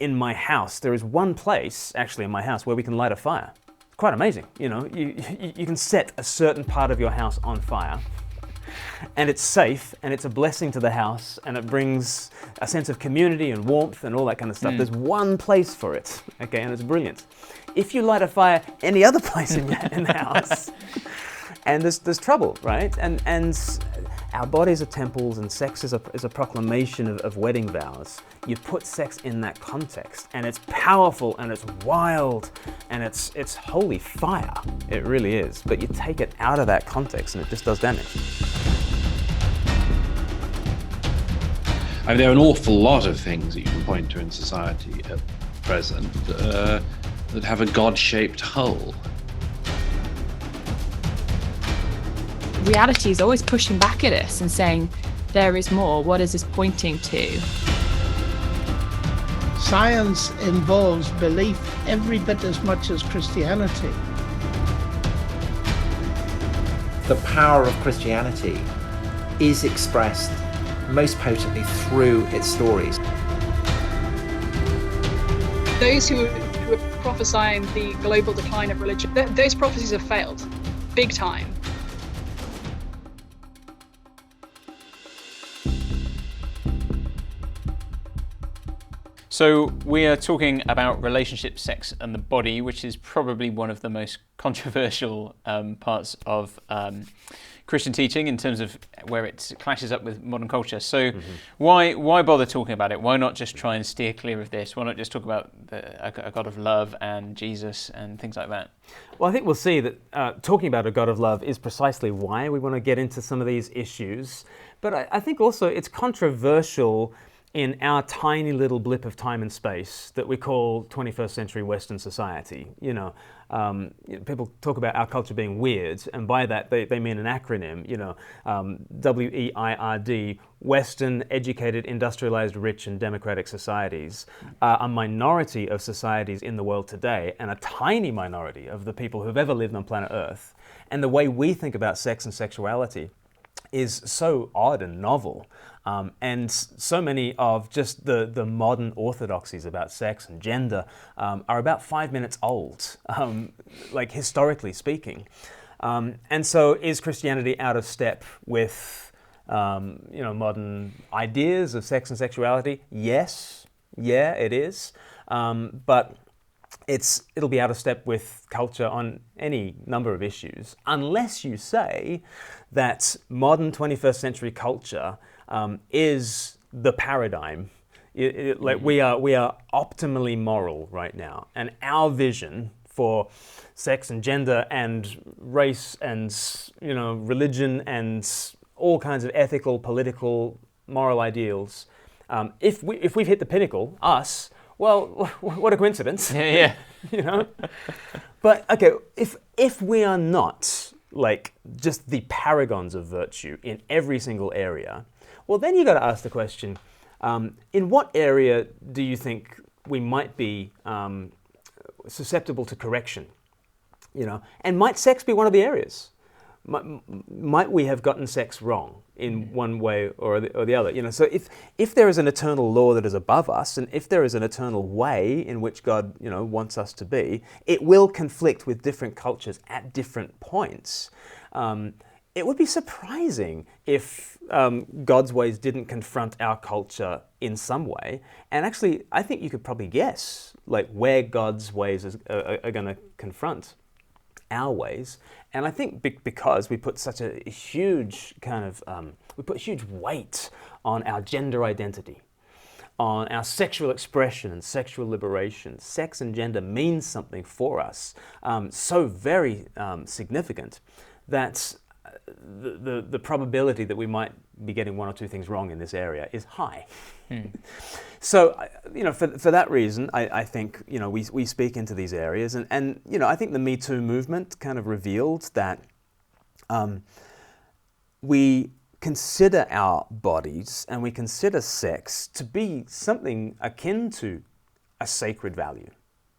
In my house, there is one place, actually in my house, where we can light a fire. It's quite amazing, you know. You can set a certain part of your house on fire, and it's safe, and it's a blessing to the house, and it brings a sense of community and warmth and all that kind of stuff. There's one place for it, okay, and it's brilliant. If you light a fire any other place in the house, and there's trouble, right? And our bodies are temples, and sex is a proclamation of wedding vows. You put sex in that context, and it's powerful, and it's wild, and it's holy fire. It really is. But you take it out of that context, and it just does damage. I mean, there are an awful lot of things that you can point to in society at present that have a God-shaped hole. Reality is always pushing back at us and saying, there is more. What is this pointing to? Science involves belief every bit as much as Christianity. The power of Christianity is expressed most potently through its stories. Those who are prophesying the global decline of religion, those prophecies have failed, big time. So we are talking about relationship, sex and the body, which is probably one of the most controversial parts of Christian teaching in terms of where it clashes up with modern culture. So why bother talking about it? Why not just try and steer clear of this? Why not just talk about a God of love and Jesus and things like that? Well, I think we'll see that talking about a God of love is precisely why we want to get into some of these issues. But I think also it's controversial in our tiny little blip of time and space that we call 21st century Western society. People talk about our culture being weird, and by that they mean an acronym, WEIRD, Western, educated, industrialized, rich and democratic societies, a minority of societies in the world today, and a tiny minority of the people who've ever lived on planet Earth. And the way we think about sex and sexuality is so odd and novel. And so many of just the modern orthodoxies about sex and gender are about 5 minutes old, like historically speaking. And so is Christianity out of step with modern ideas of sex and sexuality? Yes, yeah, it is. But it'll be out of step with culture on any number of issues, unless you say that modern 21st century culture is the paradigm. Like we are optimally moral right now, and our vision for sex and gender and race and religion and all kinds of ethical, political, moral ideals. If we've hit the pinnacle, us. Well, what a coincidence. Yeah. But okay, if we are not like just the paragons of virtue in every single area, well, then you got to ask the question, in what area do you think we might be susceptible to correction? And might sex be one of the areas? Might we have gotten sex wrong in one way or the other? So if there is an eternal law that is above us, and if there is an eternal way in which God wants us to be, it will conflict with different cultures at different points. It would be surprising if God's ways didn't confront our culture in some way. And actually, I think you could probably guess like where God's ways are going to confront our ways. And I think because we put such a huge we put huge weight on our gender identity, on our sexual expression and sexual liberation. Sex and gender means something for us, so very significant that the probability that we might be getting one or two things wrong in this area is high. So, for that reason, I think, we speak into these areas, and I think the Me Too movement kind of revealed that we consider our bodies and we consider sex to be something akin to a sacred value.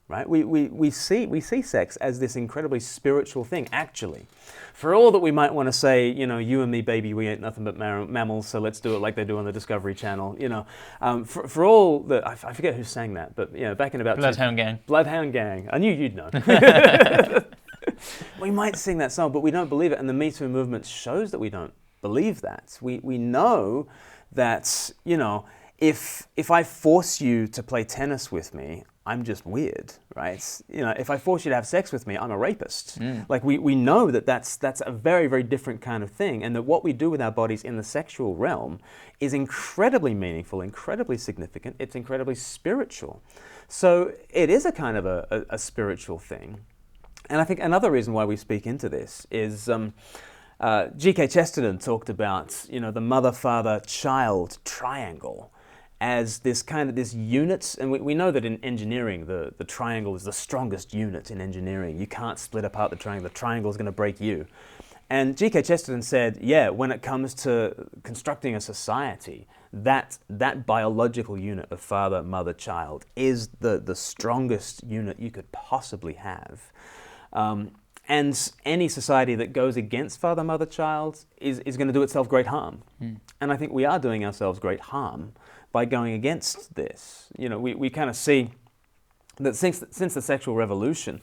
right? We see sex as this incredibly spiritual thing, actually. For all that we might want to say, you and me, baby, we ain't nothing but mammals, so let's do it like they do on the Discovery Channel, for all that, I forget who sang that, but back in about... Bloodhound Gang. Bloodhound Gang. I knew you'd know. We might sing that song, but we don't believe it, and the Me Too movement shows that we don't believe that. We know that, if I force you to play tennis with me, I'm just weird, right? If I force you to have sex with me, I'm a rapist. Like we know that that's a very, very different kind of thing, and that what we do with our bodies in the sexual realm is incredibly meaningful, incredibly significant. It's incredibly spiritual. So it is a kind of a spiritual thing. And I think another reason why we speak into this is G.K. Chesterton talked about, the mother-father-child triangle as this unit, and we know that in engineering, the triangle is the strongest unit in engineering. You can't split apart the triangle is going to break you. And G.K. Chesterton said, when it comes to constructing a society, that biological unit of father, mother, child is the strongest unit you could possibly have. And any society that goes against father, mother, child is going to do itself great harm. And I think we are doing ourselves great harm by going against this. We kind of see that since the sexual revolution,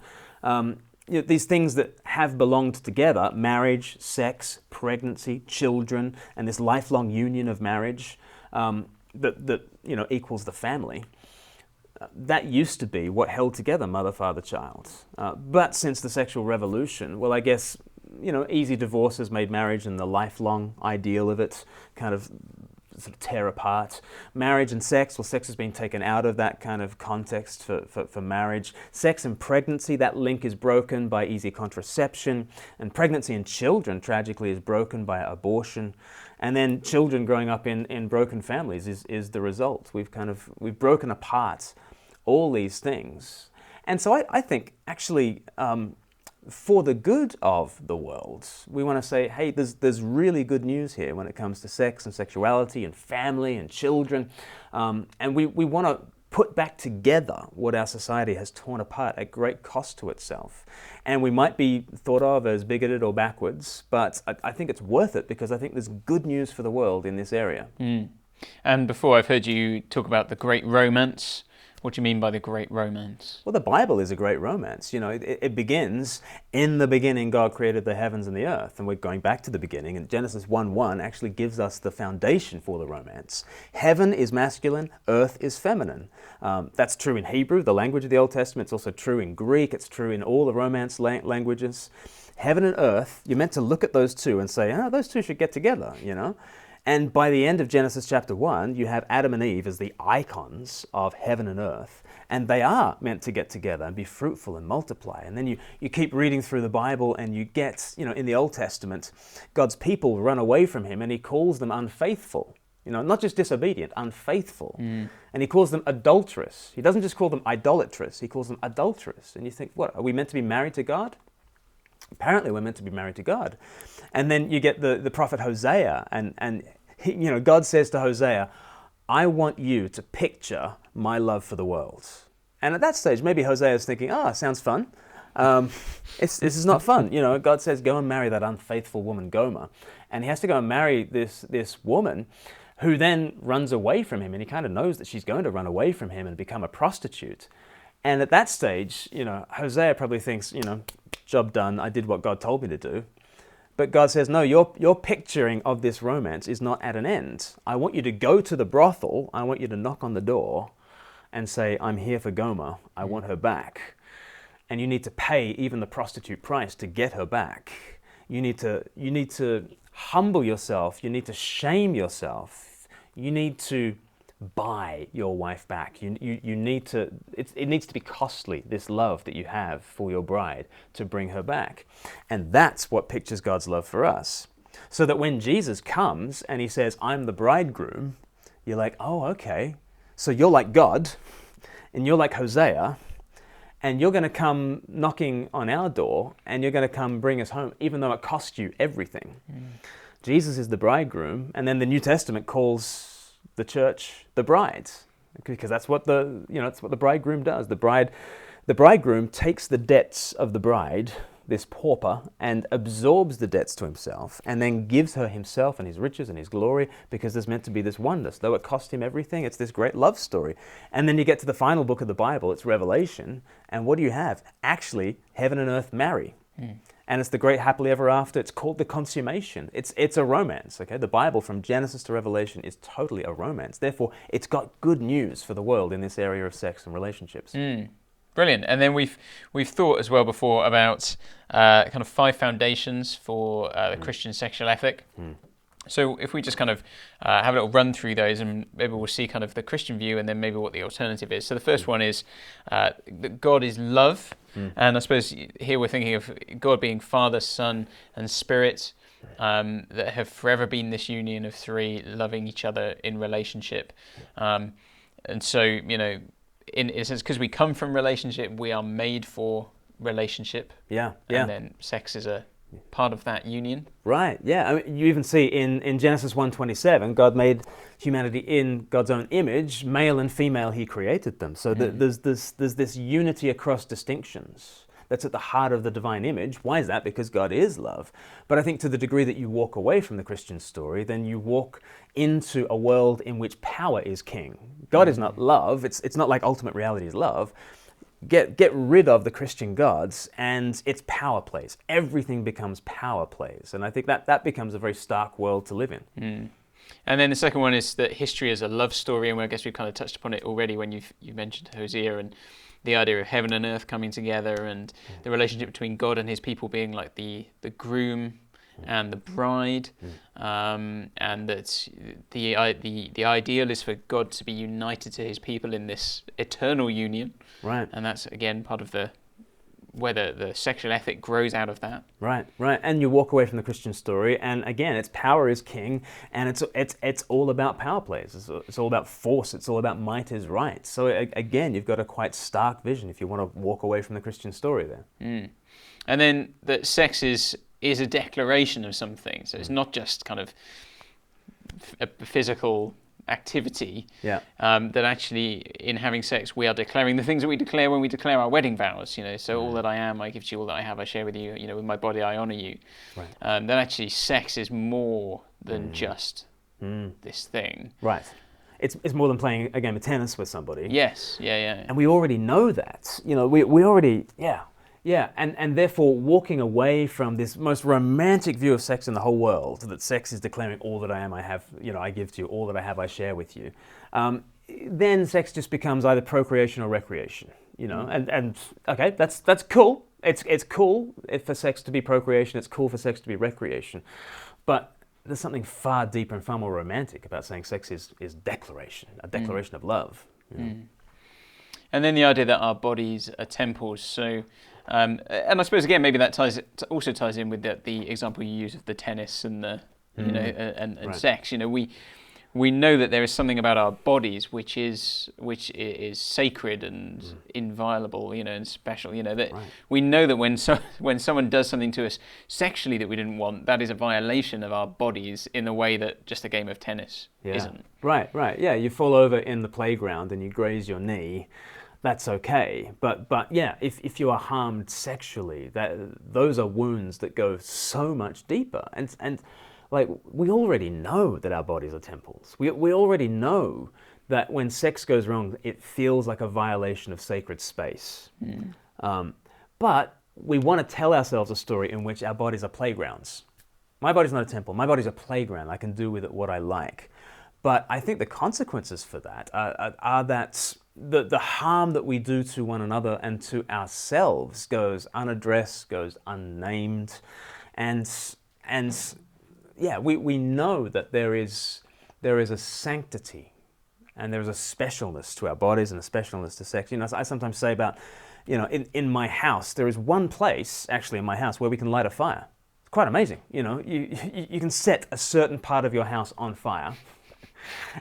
these things that have belonged together, marriage, sex, pregnancy, children, and this lifelong union of marriage that equals the family, that used to be what held together mother, father, child. But since the sexual revolution, well, I guess, easy divorces made marriage and the lifelong ideal of it kind of sort of tear apart. Marriage and sex, well, sex has been taken out of that kind of context for marriage. Sex and pregnancy, that link is broken by easy contraception. And pregnancy and children, tragically, is broken by abortion. And then children growing up in broken families is the result. We've broken apart all these things. And so I think, actually, for the good of the world, we want to say, hey, there's really good news here when it comes to sex and sexuality and family and children. And we want to put back together what our society has torn apart at great cost to itself. And we might be thought of as bigoted or backwards, but I think it's worth it because I think there's good news for the world in this area. And before, I've heard you talk about the great romance. What do you mean by the great romance? Well, the Bible is a great romance. It begins, in the beginning God created the heavens and the earth. And we're going back to the beginning. And Genesis 1:1 actually gives us the foundation for the romance. Heaven is masculine, earth is feminine. That's true in Hebrew, the language of the Old Testament. It's also true in Greek. It's true in all the Romance languages. Heaven and earth, you're meant to look at those two and say, those two should get together, And by the end of Genesis chapter 1, you have Adam and Eve as the icons of heaven and earth, and they are meant to get together and be fruitful and multiply. And then you keep reading through the Bible and you get, in the Old Testament, God's people run away from him and he calls them unfaithful. Not just disobedient, unfaithful. And he calls them adulterous. He doesn't just call them idolatrous, he calls them adulterous. And you think, what, are we meant to be married to God? Apparently we're meant to be married to God. And then you get the prophet Hosea, and he, God says to Hosea, I want you to picture my love for the world. And at that stage, maybe Hosea is thinking, sounds fun. This is not fun. God says, go and marry that unfaithful woman, Gomer. And he has to go and marry this woman who then runs away from him. And he kind of knows that she's going to run away from him and become a prostitute. And at that stage, Hosea probably thinks, job done, I did what God told me to do. But God says, no, your picturing of this romance is not at an end. I want you to go to the brothel, I want you to knock on the door and say, I'm here for Gomer, I want her back. And you need to pay even the prostitute price to get her back. You need to humble yourself, you need to shame yourself, you need to buy your wife back. You need to, it needs to be costly, this love that you have for your bride, to bring her back. And that's what pictures God's love for us. So that when Jesus comes and he says, I'm the bridegroom, you're like, oh, okay. So you're like God, and you're like Hosea, and you're going to come knocking on our door, and you're going to come bring us home, even though it cost you everything. Jesus is the bridegroom, and then the New Testament calls the church the bride, because that's what that's what the bridegroom does. The bride the bridegroom takes the debts of the bride, this pauper, and absorbs the debts to himself, and then gives her himself and his riches and his glory, because there's meant to be this wonder. Though it cost him everything, it's this great love story. And then you get to the final book of the Bible, it's Revelation, and what do you have? Actually, heaven and earth marry. And it's the great happily ever after. It's called the consummation. It's a romance, okay? The Bible from Genesis to Revelation is totally a romance. Therefore, it's got good news for the world in this area of sex and relationships. Brilliant. And then we've thought as well before about kind of 5 foundations for the Christian sexual ethic. So if we just kind of have a little run through those, and maybe we'll see kind of the Christian view and then maybe what the alternative is. So the first one is that God is love. And I suppose here we're thinking of God being Father, Son, and Spirit, that have forever been this union of 3 loving each other in relationship. And so, you know, in a sense, because we come from relationship, we are made for relationship. Yeah. And then sex is a part of that union. Right, yeah. I mean, you even see in Genesis 1:27, God made humanity in God's own image, male and female he created them. So there's this unity across distinctions that's at the heart of the divine image. Why is that? Because God is love. But I think to the degree that you walk away from the Christian story, then you walk into a world in which power is king. God is not love. It's not like ultimate reality is love. Get rid of the Christian gods and it's power plays. Everything becomes power plays. And I think that becomes a very stark world to live in. And then the second one is that history is a love story, and I guess we've kind of touched upon it already when you mentioned Hosea and the idea of heaven and earth coming together, and the relationship between God and his people being like the groom and the bride, and that the ideal is for God to be united to his people in this eternal union. Right. And that's again part of whether the sexual ethic grows out of that. Right. And you walk away from the Christian story, and again, it's power is king, and it's all about power plays. It's all about force. It's all about might is right. So again, you've got a quite stark vision if you want to walk away from the Christian story there. And then that sex is a declaration of something. So it's not just kind of a physical activity. That actually, in having sex, we are declaring the things that we declare when we declare our wedding vows. You know, so all that I am, I give to you. All that I have, I share with you. You know, with my body, I honor you. Right. That actually, sex is more than just this thing. Right. It's more than playing a game of tennis with somebody. Yes. Yeah. And we already know that. You know, we already. Yeah, and therefore walking away from this most romantic view of sex in the whole world, that sex is declaring all that I am, I have, you know, I give to you, all that I have, I share with you. Then sex just becomes either procreation or recreation, you know, and okay, that's cool. It's cool for sex to be procreation, it's cool for sex to be recreation, but there's something far deeper and far more romantic about saying sex is declaration, a declaration of love. You know? And then the idea that our bodies are temples, so... and I suppose again maybe that also ties in with the example you use of the tennis and the you know and right. Sex. You know, we know that there is something about our bodies which is sacred and inviolable, you know, and special. You know that we know that when someone does something to us sexually that we didn't want, that is a violation of our bodies in the way that just a game of tennis isn't. Right. Yeah, you fall over in the playground and you graze your knee. That's okay, but yeah, if you are harmed sexually, those are wounds that go so much deeper, and like we already know that our bodies are temples. We already know that when sex goes wrong, it feels like a violation of sacred space. But we want to tell ourselves a story in which our bodies are playgrounds. My body's not a temple. My body's a playground. I can do with it what I like. But I think the consequences for that are that the harm that we do to one another and to ourselves goes unaddressed, goes unnamed, and yeah, we know that there is a sanctity and there is a specialness to our bodies and a specialness to sex. You know, I sometimes say about, you know, in my house, there is one place actually in my house where we can light a fire. It's quite amazing. You know, you can set a certain part of your house on fire.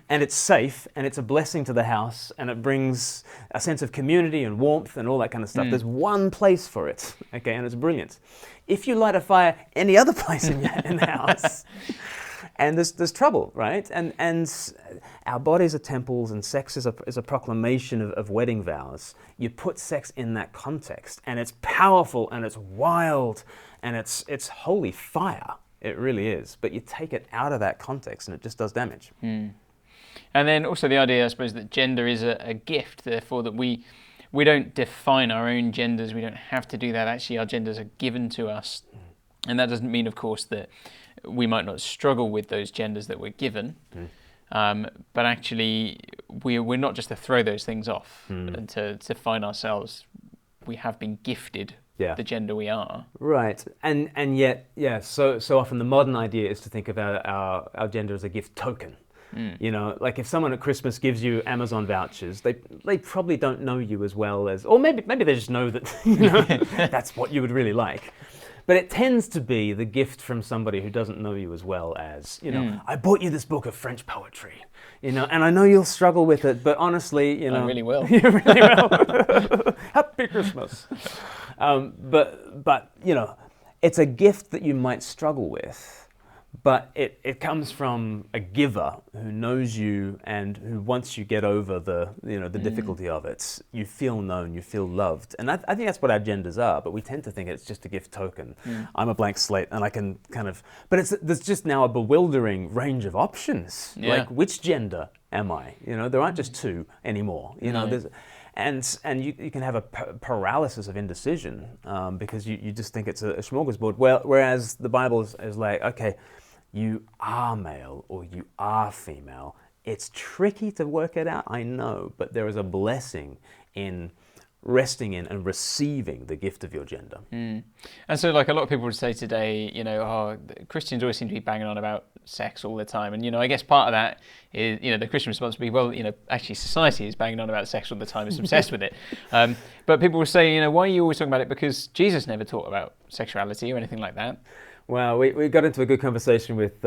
And it's safe, and it's a blessing to the house, and it brings a sense of community and warmth and all that kind of stuff. There's one place for it, okay, and it's brilliant. If you light a fire any other place in the house, And there's trouble, right? And our bodies are temples, and sex is a proclamation of wedding vows. You put sex in that context, and it's powerful, and it's wild, and it's holy fire. It really is. But you take it out of that context, and it just does damage. And then also the idea, I suppose, that gender is a gift, therefore that we don't define our own genders. We don't have to do that. Actually, our genders are given to us. And that doesn't mean, of course, that we might not struggle with those genders that we're given. But actually, we're not just to throw those things off and to find ourselves. We have been gifted the gender we are. Right. And yet, so often the modern idea is to think about our gender as a gift token. You know, like if someone at Christmas gives you Amazon vouchers, they probably don't know you as well as, or maybe they just know that, you know, that's what you would really like. But it tends to be the gift from somebody who doesn't know you as well as, you know, I bought you this book of French poetry, you know, and I know you'll struggle with it, but honestly, you know. I really will. You really will. Happy Christmas. But, you know, it's a gift that you might struggle with. But it comes from a giver who knows you and who, once you get over the difficulty of it, you feel known, you feel loved. And I think that's what our genders are, but we tend to think it's just a gift token. I'm a blank slate and I can kind of... But there's just now a bewildering range of options. Yeah. Like, which gender am I? You know, there aren't just two anymore. You know, there's... And you can have a paralysis of indecision because you just think it's a smorgasbord. Whereas the Bible is like, okay, you are male or you are female. It's tricky to work it out, I know, but there is a blessing in resting in and receiving the gift of your gender. And so, like, a lot of people would say today, you know, Christians always seem to be banging on about sex all the time. And, you know, I guess part of that is, you know, the Christian response would be, well, you know, actually society is banging on about sex all the time, it's obsessed with it. But people will say, you know, why are you always talking about it? Because Jesus never taught about sexuality or anything like that. Well, we got into a good conversation with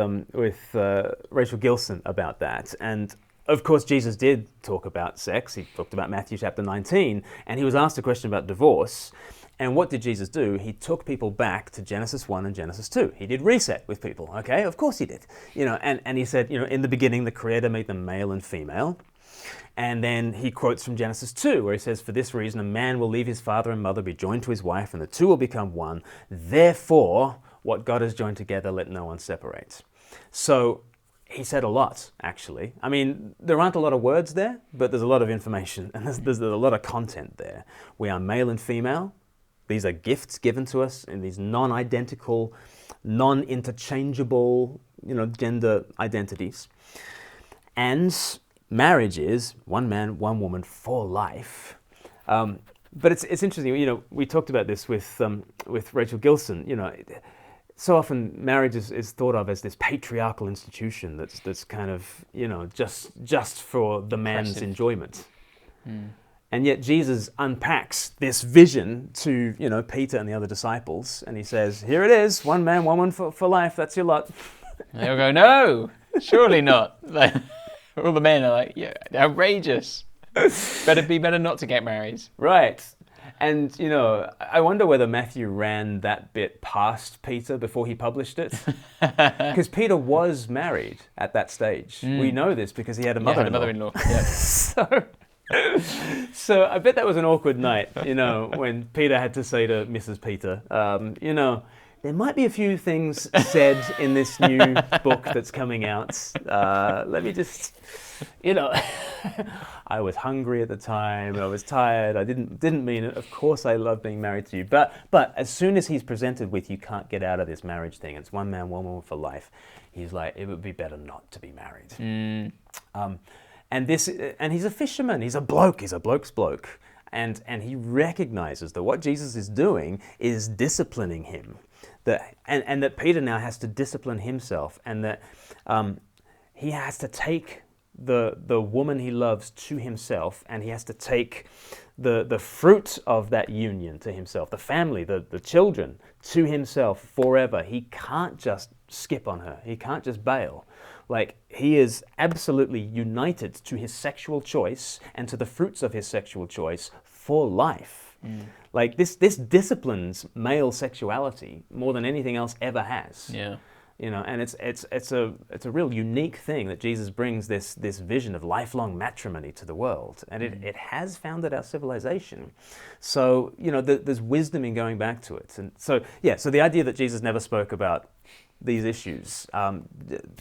Rachel Gilson about that. And of course, Jesus did talk about sex. He talked about Matthew chapter 19, and he was asked a question about divorce. And what did Jesus do? He took people back to Genesis 1 and Genesis 2. He did reset with people, okay? Of course he did. You know, and he said, you know, in the beginning, the Creator made them male and female. And then he quotes from Genesis 2, where he says, for this reason, a man will leave his father and mother, be joined to his wife, and the two will become one. Therefore, what God has joined together, let no one separate. So he said a lot, actually. I mean, there aren't a lot of words there, but there's a lot of information, and there's a lot of content there. We are male and female. These are gifts given to us in these non-identical, non-interchangeable, you know, gender identities. And marriage is one man, one woman for life. But it's interesting, you know, we talked about this with Rachel Gilson, you know. So often marriage is thought of as this patriarchal institution that's kind of, you know, just for the man's enjoyment. And yet Jesus unpacks this vision to, you know, Peter and the other disciples, and he says, here it is, one man, one woman for life, that's your lot. And they'll go, no, surely not. All the men are like, yeah, outrageous. Better not to get married. Right. And, you know, I wonder whether Matthew ran that bit past Peter before he published it. Because Peter was married at that stage. We know this because he had a mother-in-law. Yeah. So I bet that was an awkward night, you know, when Peter had to say to Mrs. Peter, you know, there might be a few things said in this new book that's coming out. Let me just, you know, I was hungry at the time. I was tired. I didn't mean it. Of course, I love being married to you. But as soon as he's presented with, you can't get out of this marriage thing. It's one man, one woman for life. He's like, it would be better not to be married. And he's a fisherman. He's a bloke. He's a bloke's bloke. And he recognizes that what Jesus is doing is disciplining him. And that Peter now has to discipline himself, and that he has to take the woman he loves to himself, and he has to take the fruit of that union to himself, the family, the children, to himself forever. He can't just skip on her. He can't just bail. Like, he is absolutely united to his sexual choice and to the fruits of his sexual choice for life. Like, this disciplines male sexuality more than anything else ever has. Yeah. And it's a real unique thing that Jesus brings this vision of lifelong matrimony to the world, and it has founded our civilization. So there's wisdom in going back to it, and so the idea that Jesus never spoke about these issues,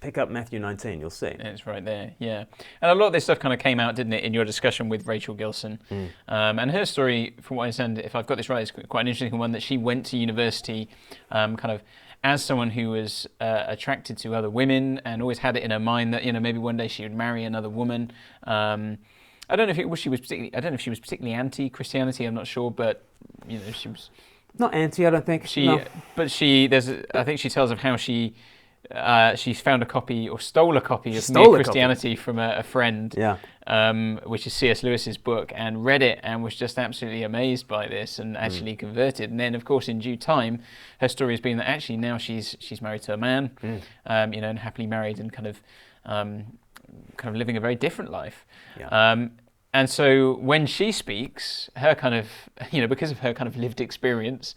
pick up Matthew 19, you'll see. It's right there, yeah. And a lot of this stuff kind of came out, didn't it, in your discussion with Rachel Gilson. And her story, from what I understand, if I've got this right, is quite an interesting one, that she went to university kind of as someone who was attracted to other women and always had it in her mind that maybe one day she would marry another woman. I don't know if she was particularly anti-Christianity. I'm not sure, but she was not anti. I don't think But I think she tells of how she found a copy or stole a copy of Mere Christianity from a friend, which is C.S. Lewis's book, and read it and was just absolutely amazed by this and actually converted. And then, of course, in due time, her story has been that actually now she's married to a man, and happily married and kind of living a very different life. And so when she speaks, her kind of, because of her kind of lived experience,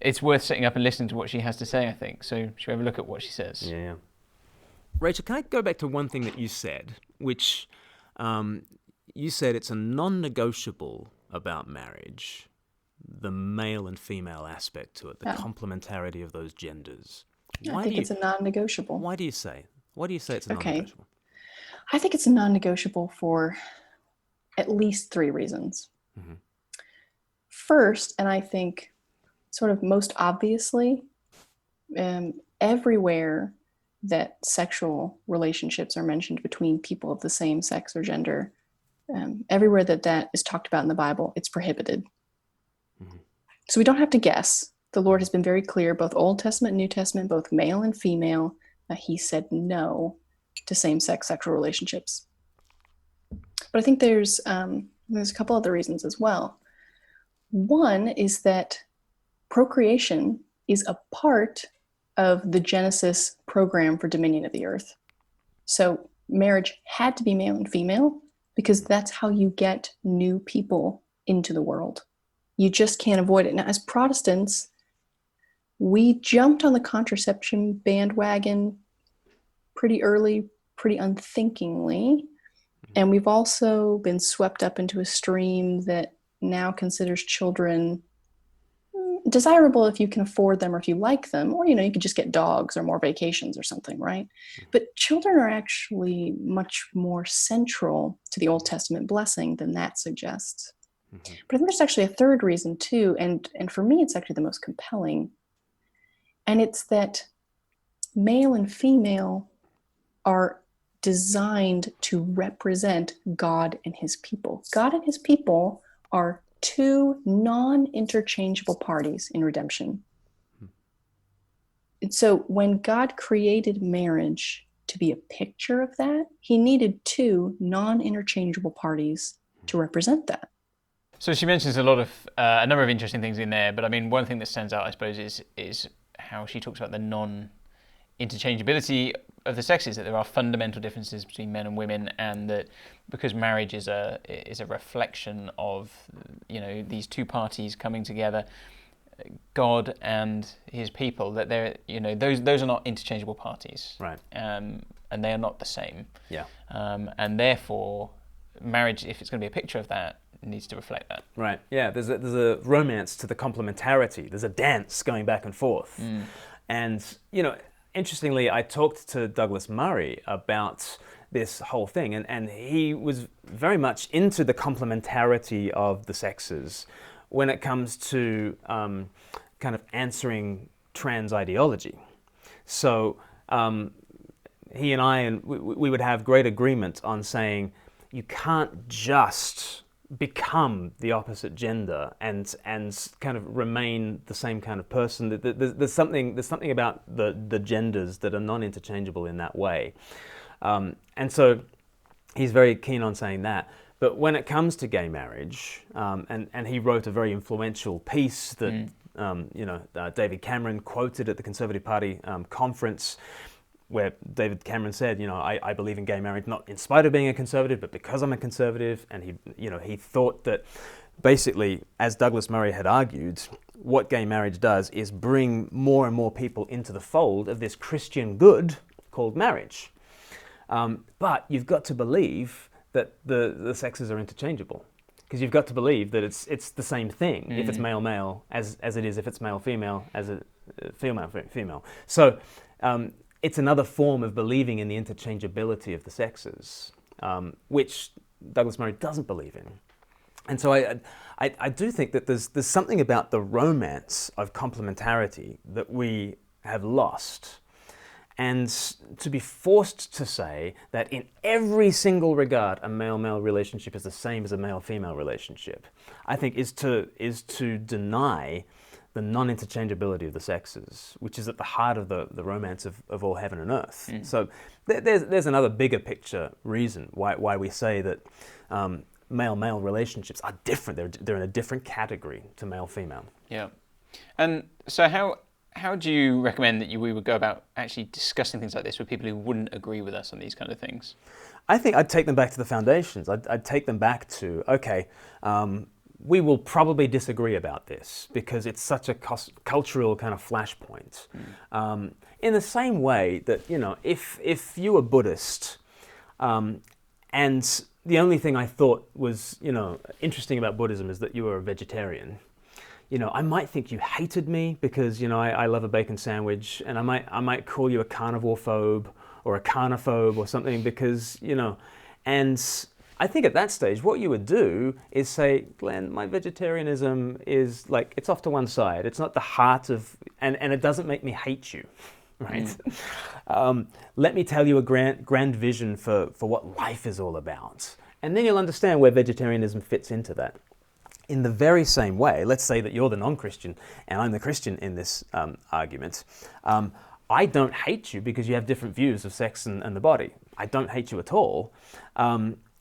it's worth sitting up and listening to what she has to say, I think. So should we have a look at what she says? Yeah. Rachel, can I go back to one thing that you said, which you said it's a non-negotiable about marriage, the male and female aspect to it, the complementarity of those genders. I think it's a non-negotiable. Why do you say it's a non-negotiable? I think it's a non-negotiable for at least 3 reasons. First, and I think sort of most obviously, everywhere that sexual relationships are mentioned between people of the same sex or gender, everywhere that is talked about in the Bible, it's prohibited. So we don't have to guess. The Lord has been very clear, both Old Testament and New Testament, both male and female, that he said no to same-sex sexual relationships. But I think there's a couple other reasons as well. One is that procreation is a part of the Genesis program for dominion of the earth. So marriage had to be male and female because that's how you get new people into the world. You just can't avoid it. Now, as Protestants, we jumped on the contraception bandwagon pretty early, pretty unthinkingly. And we've also been swept up into a stream that now considers children desirable if you can afford them or if you like them, or, you could just get dogs or more vacations or something, right? But children are actually much more central to the Old Testament blessing than that suggests. But I think there's actually a third reason too, and for me, it's actually the most compelling. And it's that male and female are designed to represent God and his people. God and his people are 2 non-interchangeable parties in redemption. And so when God created marriage to be a picture of that, he needed 2 non-interchangeable parties to represent that. So she mentions a number of interesting things in there, but I mean, one thing that stands out, I suppose, is how she talks about the non-interchangeability of the sexes, that there are fundamental differences between men and women, and that because marriage is a reflection of these 2 parties coming together, God and his people, that they're those are not interchangeable parties, right? And they are not the same. And therefore, marriage, if it's going to be a picture of that, needs to reflect that. Right. Yeah. There's a romance to the complementarity. There's a dance going back and forth, and interestingly, I talked to Douglas Murray about this whole thing, and he was very much into the complementarity of the sexes when it comes to kind of answering trans ideology. So he and I, we would have great agreement on saying you can't just become the opposite gender and kind of remain the same kind of person. There's something about the genders that are non-interchangeable in that way, and so he's very keen on saying that. But when it comes to gay marriage, and he wrote a very influential piece that David Cameron quoted at the Conservative Party conference, where David Cameron said, I believe in gay marriage not in spite of being a conservative, but because I'm a conservative. And he thought that basically, as Douglas Murray had argued, what gay marriage does is bring more and more people into the fold of this Christian good called marriage. But you've got to believe that the sexes are interchangeable, because you've got to believe that it's the same thing if it's male-male as it is if it's male-female as a female-female. So it's another form of believing in the interchangeability of the sexes, which Douglas Murray doesn't believe in. And so I do think that there's something about the romance of complementarity that we have lost. And to be forced to say that in every single regard a male-male relationship is the same as a male-female relationship, I think is to deny the non-interchangeability of the sexes, which is at the heart of the romance of all heaven and earth. So there's another bigger picture reason why we say that male-male relationships are different. They're in a different category to male-female. Yeah. And so how do you recommend that we would go about actually discussing things like this with people who wouldn't agree with us on these kind of things? I think I'd take them back to the foundations. I'd take them back to, okay, we will probably disagree about this because it's such a cultural kind of flashpoint. In the same way that, if you were Buddhist and the only thing I thought was, interesting about Buddhism is that you were a vegetarian. I might think you hated me because, I love a bacon sandwich, and I might call you a carnivore phobe or a carnophobe or something because, and I think at that stage what you would do is say, Glenn, my vegetarianism is it's off to one side. It's not the heart of, and it doesn't make me hate you, right? Let me tell you a grand vision for what life is all about. And then you'll understand where vegetarianism fits into that. In the very same way, let's say that you're the non-Christian and I'm the Christian in this argument. I don't hate you because you have different views of sex and the body. I don't hate you at all.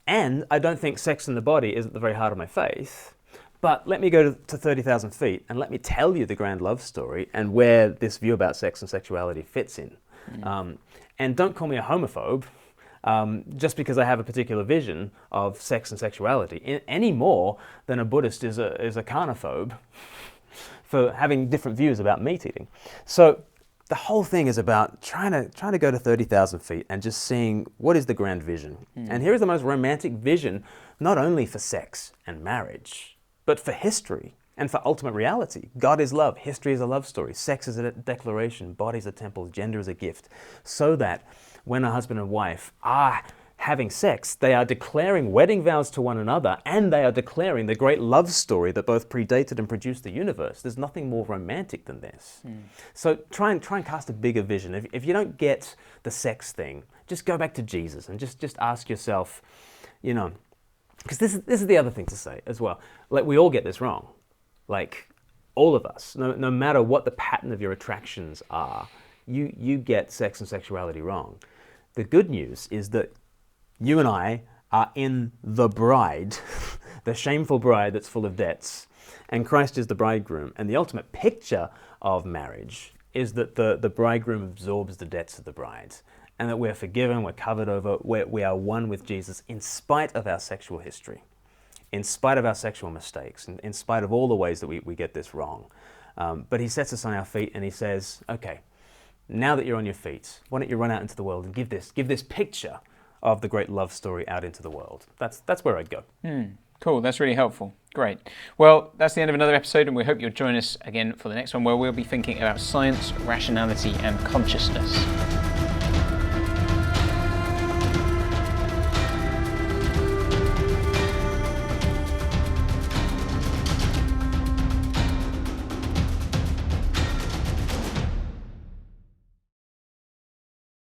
And I don't think sex and the body is at the very heart of my faith. But let me go to 30,000 feet and let me tell you the grand love story and where this view about sex and sexuality fits in. And don't call me a homophobe. Just because I have a particular vision of sex and sexuality, any more than a Buddhist is a carnophobe for having different views about meat eating. So the whole thing is about trying to go to 30,000 feet and just seeing what is the grand vision. And here is the most romantic vision, not only for sex and marriage, but for history and for ultimate reality. God is love, history is a love story, sex is a declaration, body is a temple, gender is a gift, so that when a husband and wife are having sex, they are declaring wedding vows to one another, and they are declaring the great love story that both predated and produced the universe. There's nothing more romantic than this. So try and cast a bigger vision. If you don't get the sex thing, just go back to Jesus and just ask yourself, because this is the other thing to say as well. We all get this wrong. All of us, no matter what the pattern of your attractions are, you get sex and sexuality wrong. The good news is that you and I are in the bride, the shameful bride that's full of debts, and Christ is the bridegroom. And the ultimate picture of marriage is that the bridegroom absorbs the debts of the bride, and that we're forgiven, we're covered over, we are one with Jesus in spite of our sexual history, in spite of our sexual mistakes, and in spite of all the ways that we get this wrong. But he sets us on our feet and he says, okay, now that you're on your feet, why don't you run out into the world and give this picture of the great love story out into the world. That's where I'd go. Cool, that's really helpful. Great. Well, that's the end of another episode, and we hope you'll join us again for the next one, where we'll be thinking about science, rationality, and consciousness.